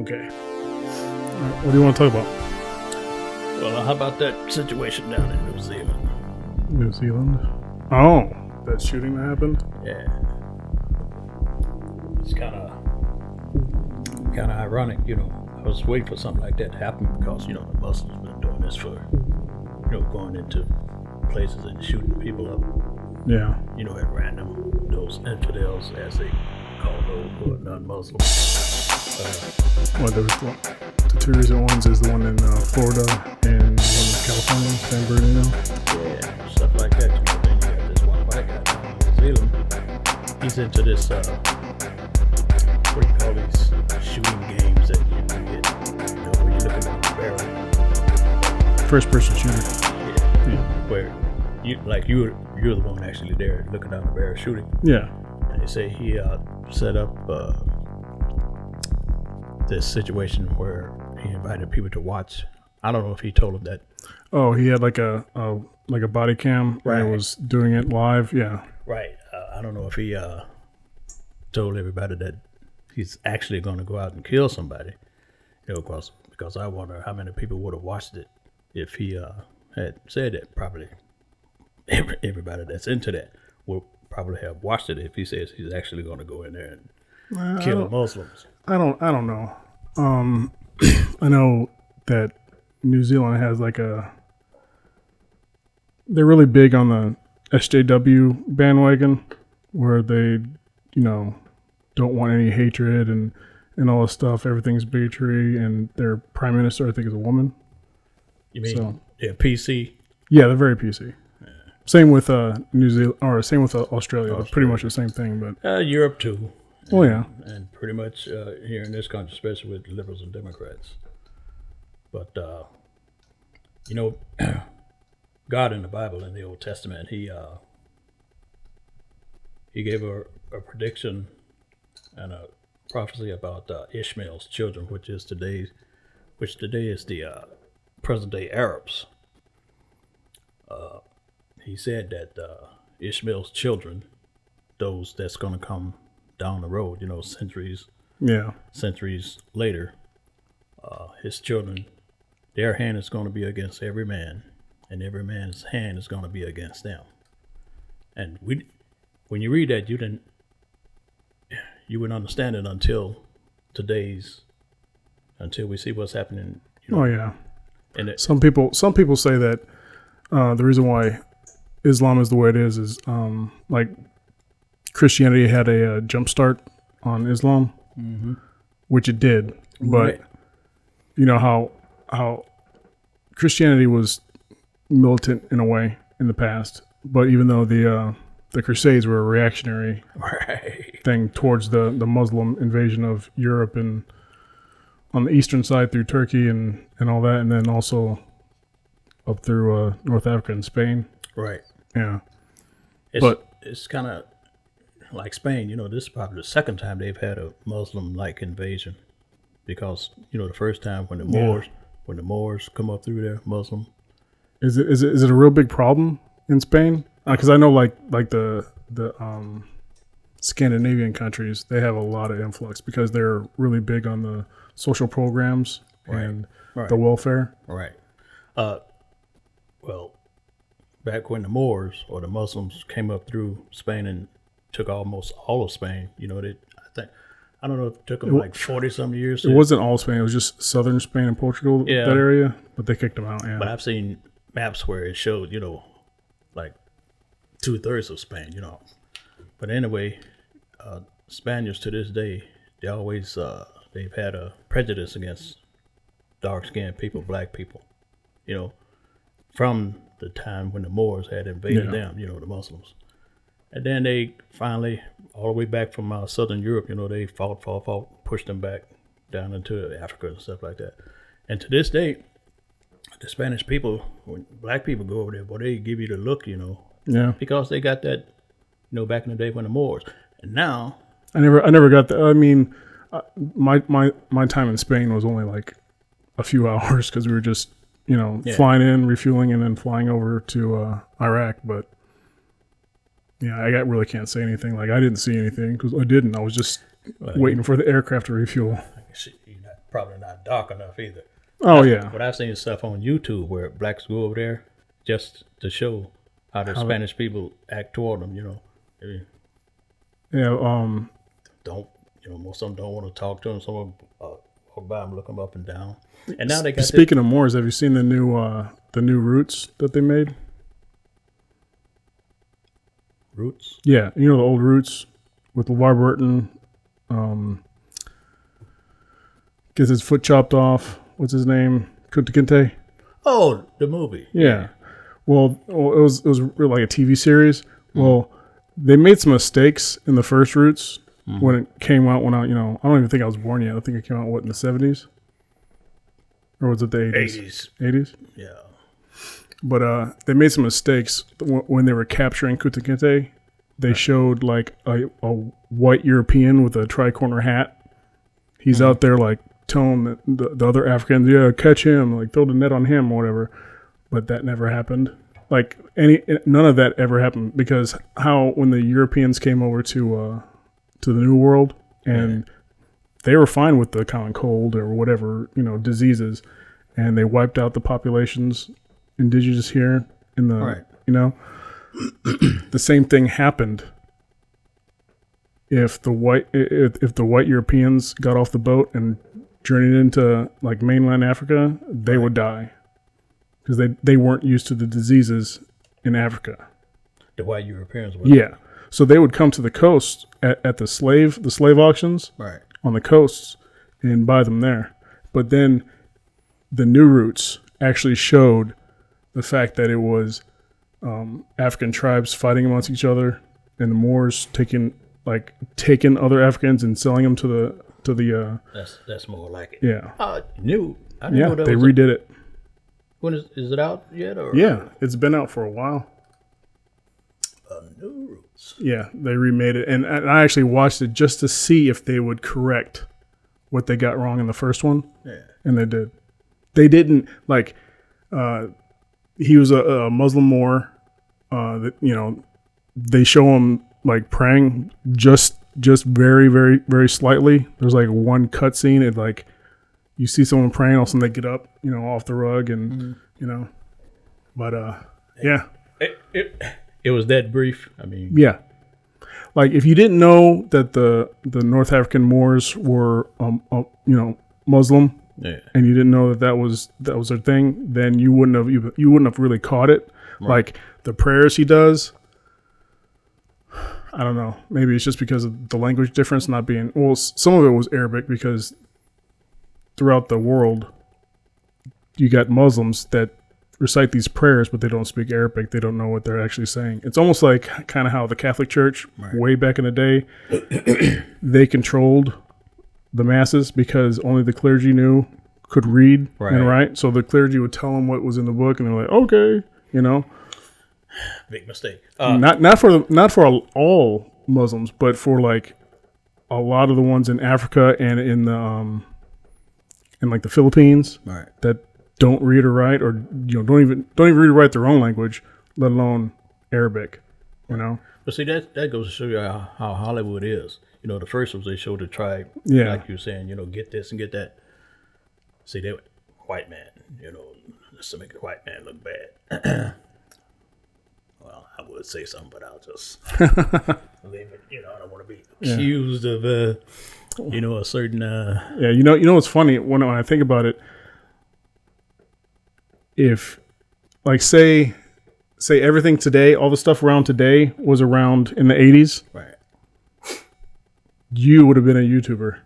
Okay. All right, what do you want to talk about? Well, how about that situation down in New Zealand? New Zealand? Oh, that shooting that happened? Yeah. It's kind of ironic, you know. I was waiting for something like that to happen because, you know, the Muslims been doing this for, you know, going into places and shooting people up, Yeah. you know, at random. Those infidels, as they call those who are non-Muslim. Well, there was the two recent ones is the one in Florida and the one in California, San Bernardino. Yeah, stuff like that. You know, then you got this one white guy down in New Zealand. He's into this, what do you call these shooting games that you can get, you know, where you're looking at the barrel. First person shooter. Yeah. Where you're the one actually there looking down the barrel shooting. Yeah. And they say he set up this situation where he invited people to watch. I don't know if he told them that. Oh, he had like a body cam Right. and was doing it live. Yeah. Right. I don't know if he told everybody that he's actually going to go out and kill somebody. You know, because I wonder how many people would have watched it if he had said that. Probably everybody that's into that will probably have watched it if he says he's actually going to go in there and kill Muslims. I don't know. I know that New Zealand has they're really big on the SJW bandwagon, where they, you know, don't want any hatred and all this stuff. Everything's bigotry, and their prime minister, I think, is a woman. You mean So- PC? Yeah, they're very PC. Same with New Zealand, or same with Australia. They're pretty much the same thing, but Europe too. oh yeah, And pretty much here in this country, especially with liberals and Democrats. But, you know, God in the Bible, in the Old Testament, he gave a prediction and a prophecy about Ishmael's children, which today is the present-day Arabs. He said that Ishmael's children, those that's going to come down the road, you know, centuries later, his children, their hand is going to be against every man, and every man's hand is going to be against them. And when you read that, you wouldn't understand it until we see what's happening. You know, oh yeah. and Some people say that the reason why Islam is the way it is like Christianity had a jump start on Islam, which it did. But Right. you know how Christianity was militant in a way in the past, but even though the Crusades were a reactionary right, thing towards the Muslim invasion of Europe and on the eastern side through Turkey and all that, and then also up through North Africa and Spain. right. Yeah. It's kind of like Spain. You know, this is probably the second time they've had a Muslim-like invasion, because you know the first time when the Moors come up through there, Muslim. Is it a real big problem in Spain? Because I know like the Scandinavian countries, they have a lot of influx because they're really big on the social programs and Right. the welfare. Right. Well, back when the Moors or the Muslims came up through Spain and took almost all of Spain, you know, I don't know if it took them like 40-some years. It wasn't all Spain; it was just southern Spain and Portugal, Yeah. that area. But they kicked them out. Yeah. But I've seen maps where it showed, you know, like 2/3 of Spain, you know. But anyway, Spaniards to this day, they always they've had a prejudice against dark-skinned people, black people, you know, from the time when the Moors had invaded them, you know, the Muslims. And then they finally, all the way back from southern Europe, you know, they fought, pushed them back down into Africa and stuff like that. And to this day, the Spanish people, when black people go over there, boy, they give you the look, you know, Yeah. because they got that, you know, back in the day when the Moors. And now, I never got that. I mean, my time in Spain was only like a few hours because we were just, you know, flying in, refueling, and then flying over to Iraq. But yeah, I really can't say anything. Like I didn't see anything because I didn't. I was just waiting for the aircraft to refuel. you're probably not dark enough either. Oh yeah. But I've seen stuff on YouTube where blacks go over there just to show how the Spanish people act toward them. They Yeah. don't. Most of them don't want to talk to them. Some of them walk by them, look them up and down. And now they got. Speaking of Moors, have you seen the new Roots that they made? Roots. Yeah, the old Roots with LeVar Burton. Gets his foot chopped off. What's his name? Kunta Kinte. Oh, the movie. Yeah. Well, it was really like a TV series. Well, they made some mistakes in the first Roots when it came out. I don't even think I was born yet. I think it came out in the 70s, or was it the 80s? 80s. Yeah. But they made some mistakes when they were capturing Kunta Kinte. They showed like a white European with a tri-corner hat. He's out there like telling the other Africans, yeah, catch him, like throw the net on him or whatever. But that never happened. Like none of that ever happened because when the Europeans came over to the New World and they were fine with the common cold or whatever, diseases, and they wiped out the populations indigenous here in the, the same thing happened if the white Europeans got off the boat and journeyed into like mainland Africa, they would die because they weren't used to the diseases in Africa. The white Europeans would. Yeah, so they would come to the coast at the slave auctions on the coasts and buy them there. But then the new Roots actually showed the fact that it was African tribes fighting amongst each other and the Moors taking other Africans and selling them to the that's more like it. Yeah. I didn't know that they redid it. When is it out yet? Or? Yeah, it's been out for a while. New Roots. Yeah, they remade it, and I actually watched it just to see if they would correct what they got wrong in the first one. Yeah, and they did. They didn't like. He was a Muslim Moor. They show him like praying just very, very, very slightly. There's like one cut scene. It like you see someone praying, all of a sudden they get up, off the rug, and But yeah, it was that brief. I mean, yeah. Like if you didn't know that the North African Moors were Muslim, and you didn't know that was their thing, then you wouldn't have really caught it. Right. Like the prayers he does. I don't know. Maybe it's just because of the language difference not being... Well, some of it was Arabic because throughout the world, you got Muslims that recite these prayers, but they don't speak Arabic. They don't know what they're actually saying. It's almost like kind of how the Catholic Church, way back in the day, they controlled the masses because only the clergy could read and write. So the clergy would tell them what was in the book, and they're like, okay, Big mistake. Not for all Muslims, but for like a lot of the ones in Africa and in the like the Philippines that don't read or write, or don't even read or write their own language, let alone Arabic. But see, that goes to show you how Hollywood is. The first was they showed the tribe, like you were saying, get this and get that. See, they white man, just to make a white man look bad. Well, I would say something, but I'll just leave it. I don't want to be accused of, a certain. Yeah, what's funny when I think about it. If, like, say everything today, all the stuff around today was around in the 80s, right? You would have been a YouTuber.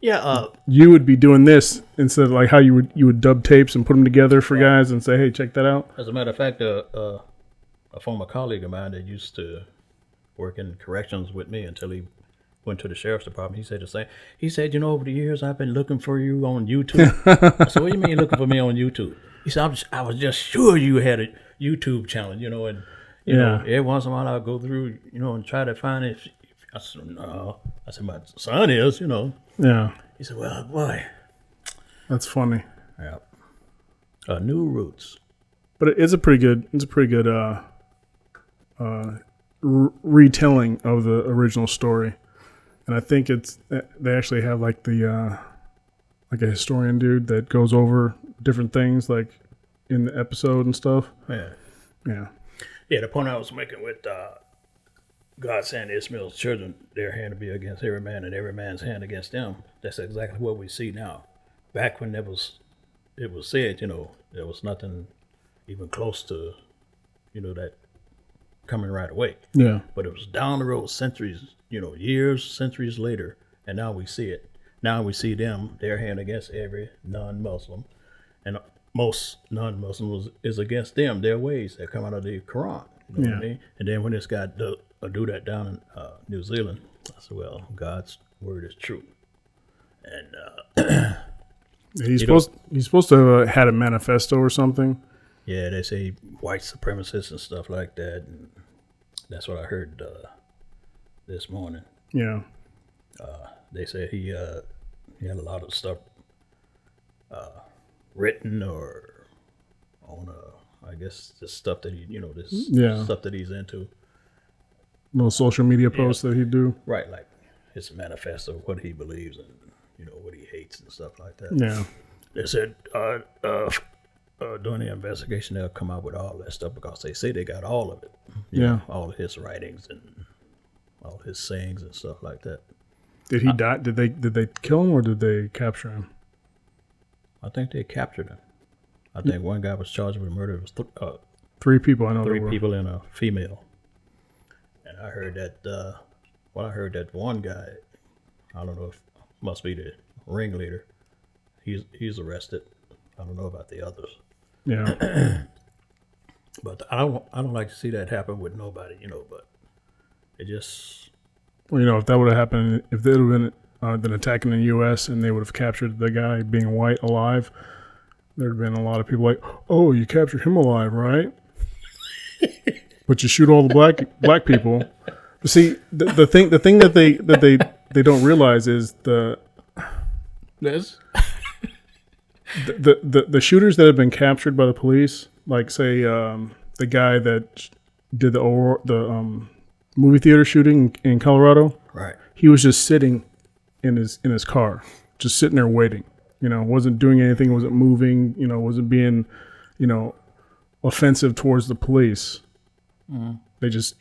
Yeah, you would be doing this instead of like how you would dub tapes and put them together for guys and say, hey, check that out. As a matter of fact, a former colleague of mine that used to work in corrections with me until he went to the sheriff's department, he said the same. He said, over the years I've been looking for you on YouTube. I said, what do you mean looking for me on YouTube? He said, I was just sure you had a YouTube channel, and every once in a while I'll go through, and try to find it. I said, no. I said, my son is, Yeah. He said, well, boy. That's funny. Yeah. New Roots. But it's a pretty good retelling of the original story. And I think they actually have like the like a historian dude that goes over different things like in the episode and stuff. Yeah. Yeah. Yeah, the point I was making with God saying Ishmael's children, their hand to be against every man and every man's hand against them. That's exactly what we see now. Back when it was said, there was nothing even close to, that coming right away. Yeah. But it was down the road, centuries, years, centuries later, and now we see it. Now we see them, their hand against every non-Muslim, and most non-Muslims is against them, their ways that come out of the Quran. You know what I mean? And then when this guy do that down in New Zealand, I said, well, God's word is true. And he's supposed to have had a manifesto or something. Yeah, they say white supremacists and stuff like that. And that's what I heard this morning. Yeah. They said he had a lot of stuff written or on I guess the stuff that stuff that he's into. Little social media posts that he'd do. Right, like his manifesto, what he believes and what he hates and stuff like that. Yeah. They said during the investigation they'll come out with all that stuff because they say they got all of it. All of his writings and all his sayings and stuff like that. Did he die? Did they kill him or did they capture him? I think they captured him. I think one guy was charged with murder. It was 3 people. I know 3 people and a female. And I heard that. I heard that one guy. I don't know if must be the ringleader. He's arrested. I don't know about the others. Yeah. But I don't like to see that happen with nobody. But it just. Well, if that would have happened, if they would have been attacking the U.S. and they would have captured the guy being white alive, there'd have been a lot of people like, "Oh, you captured him alive, right?" But you shoot all the black people. But see, the thing that they don't realize is the shooters that have been captured by the police, like say the guy that did the movie theater shooting in Colorado. Right. He was just sitting in his car, just sitting there waiting. Wasn't doing anything, wasn't moving. Wasn't being, offensive towards the police. Mm-hmm. They just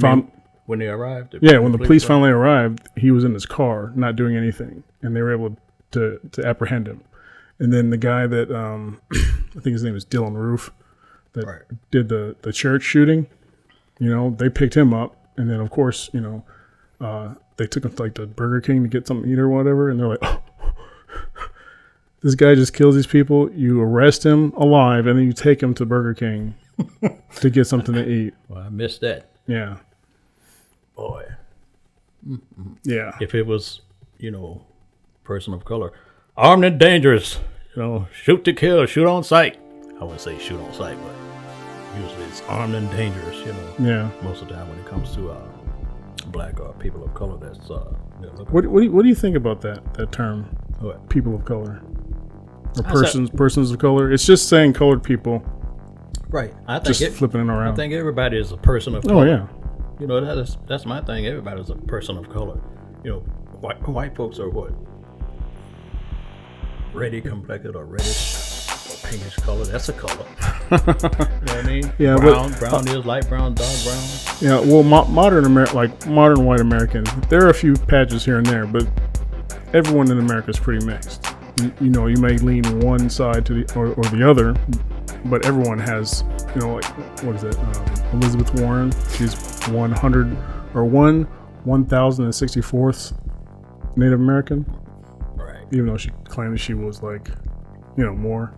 found when they arrived. When the police finally arrived, he was in his car, not doing anything, and they were able to apprehend him. And then the guy that I think his name is Dylan Roof, that did the church shooting. They picked him up, and then of course, they took him to like the Burger King to get something to eat or whatever, and they're like, "Oh, this guy just kills these people. You arrest him alive, and then you take him to Burger King to get something to eat." Well, I missed that. Yeah. Boy. Mm-hmm. Yeah. If it was, person of color, armed and dangerous, shoot to kill, shoot on sight. I wouldn't say shoot on sight, but usually it's armed and dangerous, Yeah. Most of the time when it comes to black or people of color, that's What do you think about that term? What? People of color. Or persons of color. It's just saying colored people. Right. I think just flipping it around. I think everybody is a person of color. Oh yeah. That's my thing. Everybody's a person of color. White folks are what? Reddy complected or reddish or pinkish color. That's a color. You know what I mean? Yeah. Brown is light brown, dark brown. Yeah. Well, modern white Americans, there are a few patches here and there, but everyone in America is pretty mixed. You may lean one side to or the other, but everyone has, like, what is it? Elizabeth Warren, she's 1064th Native American. Right. Even though she claimed she was like, more.